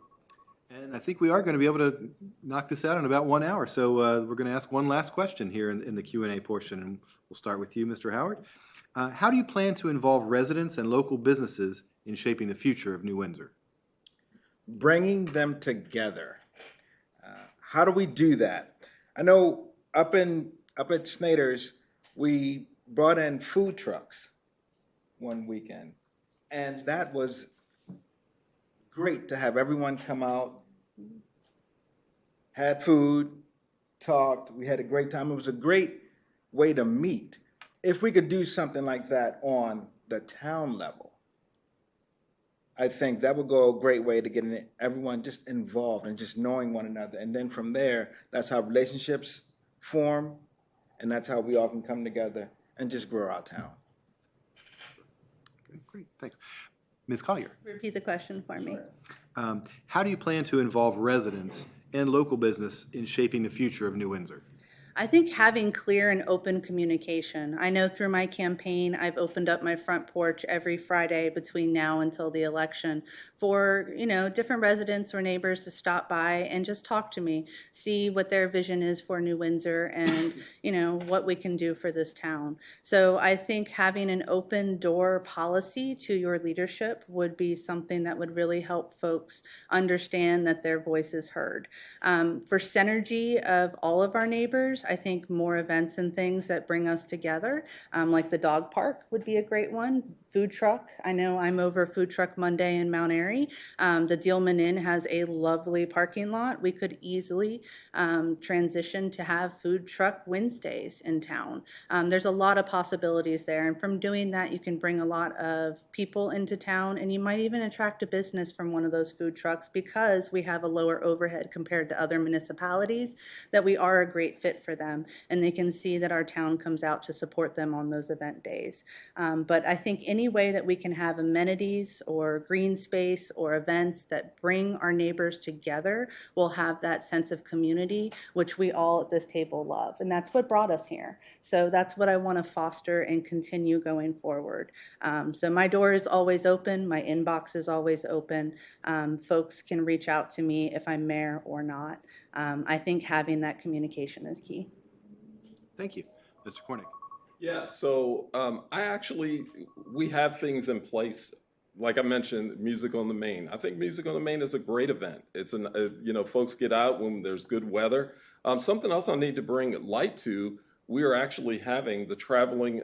And I think we are going to be able to knock this out in about 1 hour. So we're going to ask one last question here in the Q&A portion, and we'll start with you, Mr. Howard. How do you plan to involve residents and local businesses in shaping the future of New Windsor? Bringing them together. How do we do that? I know up at Snyder's, we brought in food trucks one weekend, and that was great to have everyone come out, had food, talked, we had a great time. It was a great way to meet. If we could do something like that on the town level, I think that would go a great way to getting everyone just involved and just knowing one another. And then from there, that's how relationships form, and that's how we all can come together and just grow our town. Okay, great, thanks. Ms. Collier. Repeat the question for me. How do you plan to involve residents and local business in shaping the future of New Windsor? I think having clear and open communication. I know through my campaign, I've opened up my front porch every Friday between now until the election for, different residents or neighbors to stop by and just talk to me, see what their vision is for New Windsor and, what we can do for this town. So I think having an open door policy to your leadership would be something that would really help folks understand that their voice is heard. For synergy of all of our neighbors, I think more events and things that bring us together, like the dog park would be a great one. Food truck. I know I'm over Food Truck Monday in Mount Airy. The Dealman Inn has a lovely parking lot. We could easily transition to have Food Truck Wednesdays in town. There's a lot of possibilities there. And from doing that, you can bring a lot of people into town, and you might even attract a business from one of those food trucks because we have a lower overhead compared to other municipalities, that we are a great fit for them. And they can see that our town comes out to support them on those event days. But I think any way that we can have amenities or green space or events that bring our neighbors together will have that sense of community, which we all at this table love. And that's what brought us here. So that's what I want to foster and continue going forward. So my door is always open. My inbox is always open. Folks can reach out to me if I'm mayor or not. I think having that communication is key. Thank you. Mr. Cornick. Yeah, so we have things in place. Like I mentioned, Music on the Main. I think Music on the Main is a great event. It's folks get out when there's good weather. Something else I need to bring light to, we are actually having the traveling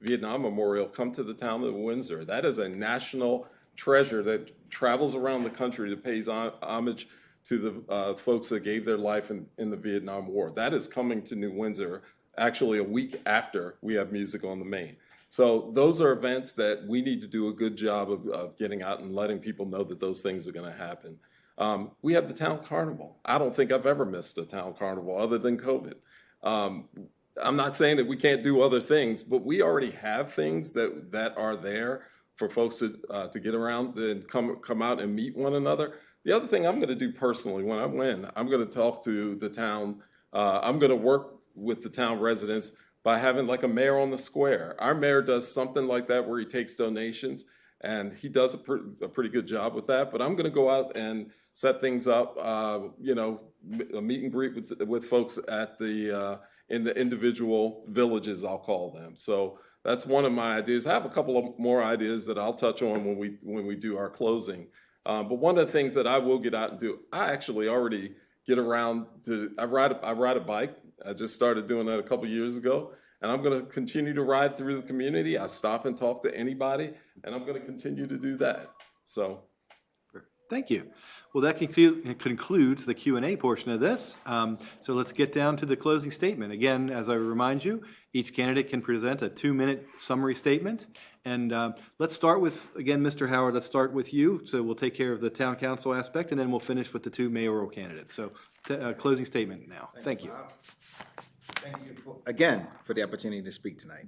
Vietnam Memorial come to the town of Windsor. That is a national treasure that travels around the country that pays homage to the folks that gave their life in the Vietnam War. That is coming to New Windsor actually a week after we have Music on the Main. So those are events that we need to do a good job of getting out and letting people know that those things are going to happen. We have the town carnival. I don't think I've ever missed a town carnival other than COVID. I'm not saying that we can't do other things, but we already have things that are there for folks to get around and come out and meet one another. The other thing I'm going to do personally when I win, I'm going to talk to the town. I'm going to work with the town residents by having like a mayor on the square. Our mayor does something like that where he takes donations, and he does a pretty good job with that. But I'm going to go out and set things up, a meet and greet with folks at in the individual villages, I'll call them. So that's one of my ideas. I have a couple of more ideas that I'll touch on when we do our closing. But one of the things that I will get out and do, I actually already get around to. I ride a bike. I just started doing that a couple years ago, and I'm going to continue to ride through the community. I stop and talk to anybody, and I'm going to continue to do that. So, Thank you. Well, that concludes the Q&A portion of this. So let's get down to the closing statement. Again, as I remind you, each candidate can present a 2-minute summary statement. And let's start with, again, Mr. Howard, let's start with you. So we'll take care of the town council aspect, and then we'll finish with the 2 mayoral candidates. So closing statement now. Thank you. Thank you again for the opportunity to speak tonight.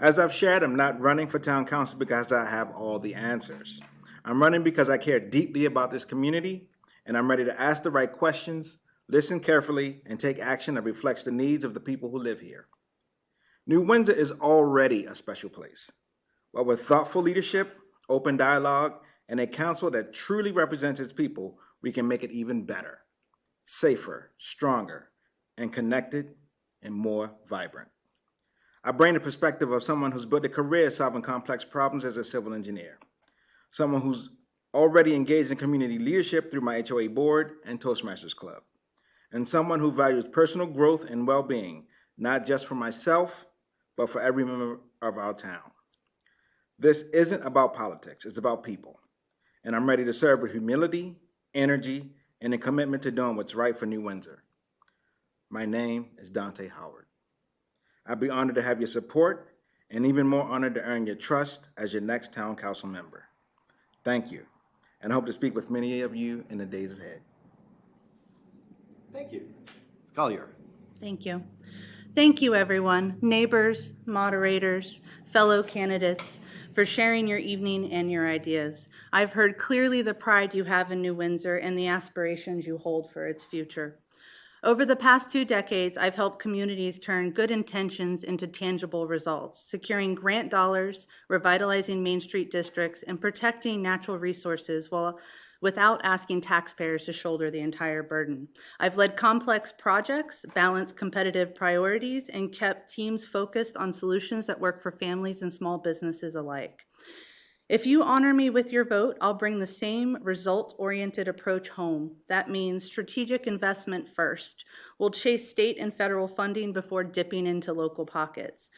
As I've shared, I'm not running for town council because I have all the answers. I'm running because I care deeply about this community, and I'm ready to ask the right questions, listen carefully, and take action that reflects the needs of the people who live here. New Windsor is already a special place, but with thoughtful leadership, open dialogue, and a council that truly represents its people, we can make it even better, safer, stronger, and connected, and more vibrant. I bring the perspective of someone who's built a career solving complex problems as a civil engineer, someone who's already engaged in community leadership through my HOA board and Toastmasters Club, and someone who values personal growth and well-being, not just for myself, but for every member of our town. This isn't about politics, it's about people. And I'm ready to serve with humility, energy, and a commitment to doing what's right for New Windsor. My name is Dante Howard. I'd be honored to have your support, and even more honored to earn your trust as your next town council member. Thank you, and I hope to speak with many of you in the days ahead. Thank you. Collier. Thank you. Thank you, everyone, neighbors, moderators, fellow candidates, for sharing your evening and your ideas. I've heard clearly the pride you have in New Windsor and the aspirations you hold for its future. Over the past 2 decades, I've helped communities turn good intentions into tangible results, securing grant dollars, revitalizing Main Street districts, and protecting natural resources without asking taxpayers to shoulder the entire burden. I've led complex projects, balanced competitive priorities, and kept teams focused on solutions that work for families and small businesses alike. If you honor me with your vote, I'll bring the same result-oriented approach home. That means strategic investment first. We'll chase state and federal funding before dipping into local pockets.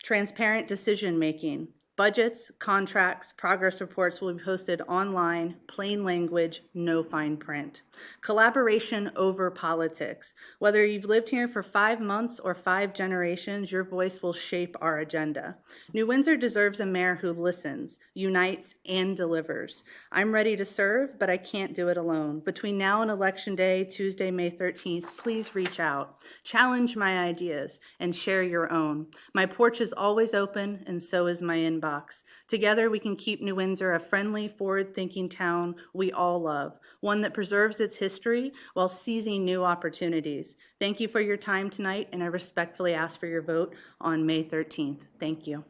Transparent decision-making. Budgets, contracts, progress reports will be posted online, plain language, no fine print. Collaboration over politics. Whether you've lived here for 5 months or 5 generations, your voice will shape our agenda. New Windsor deserves a mayor who listens, unites, and delivers. I'm ready to serve, but I can't do it alone. Between now and Election Day, Tuesday, May 13th, please reach out, challenge my ideas, and share your own. My porch is always open, and so is my inbox. Together, we can keep New Windsor a friendly, forward-thinking town we all love, one that preserves its history while seizing new opportunities. Thank you for your time tonight, and I respectfully ask for your vote on May 13th. Thank you.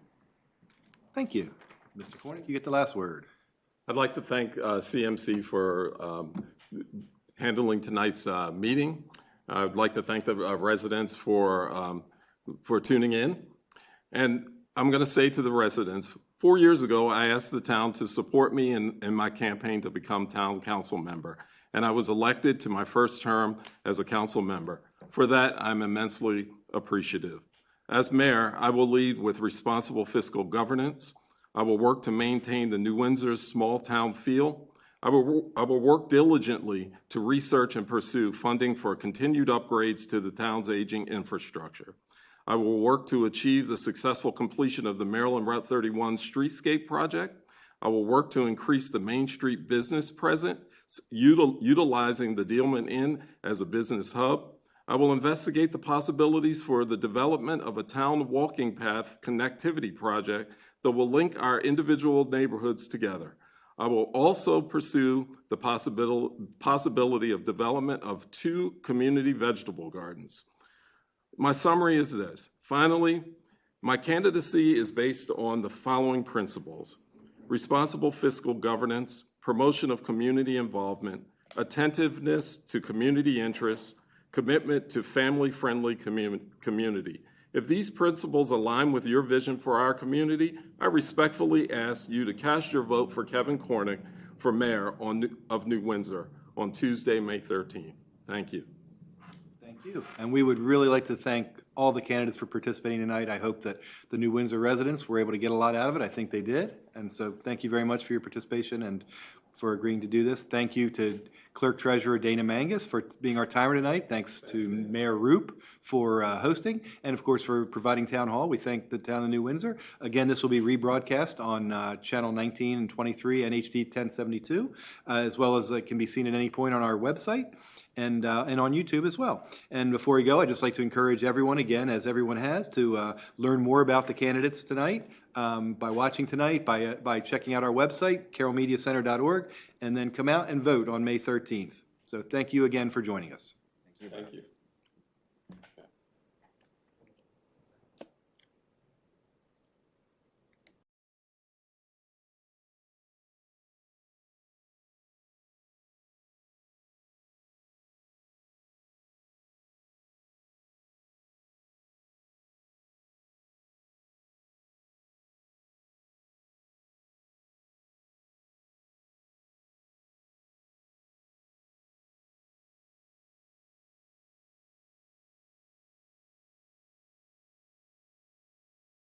Thank you. Mr. Cornick, you get the last word. I'd like to thank CMC for handling tonight's meeting. I'd like to thank the residents for tuning in. And I'm going to say to the residents, 4 years ago, I asked the town to support me in my campaign to become town council member, and I was elected to my first term as a council member. For that, I'm immensely appreciative. As mayor, I will lead with responsible fiscal governance. I will work to maintain the New Windsor's small town feel. I will work diligently to research and pursue funding for continued upgrades to the town's aging infrastructure. I will work to achieve the successful completion of the Maryland Route 31 streetscape project. I will work to increase the Main Street business presence, utilizing the Dealman Inn as a business hub. I will investigate the possibilities for the development of a town walking path connectivity project that will link our individual neighborhoods together. I will also pursue the possibility of development of 2 community vegetable gardens. My summary is this. Finally, my candidacy is based on the following principles: responsible fiscal governance, promotion of community involvement, attentiveness to community interests, commitment to family-friendly community. If these principles align with your vision for our community, I respectfully ask you to cast your vote for Kevin Cornick for mayor of New Windsor on Tuesday, May 13th. Thank you. Thank you. And we would really like to thank all the candidates for participating tonight. I hope that the New Windsor residents were able to get a lot out of it. I think they did. And so thank you very much for your participation, and for agreeing to do this. Thank you to Clerk Treasurer Dana Mangus for being our timer tonight. Thanks to Mayor Roop for hosting, and of course for providing Town Hall. We thank the Town of New Windsor. Again, this will be rebroadcast on Channel 19 and 23 and HD 1072, as well as it can be seen at any point on our website and on YouTube as well. And before we go, I'd just like to encourage everyone, again, as everyone has, to learn more about the candidates tonight by watching tonight, by checking out our website, carrollmediacenter.org, and then come out and vote on May 13th. So thank you again for joining us. Thank you.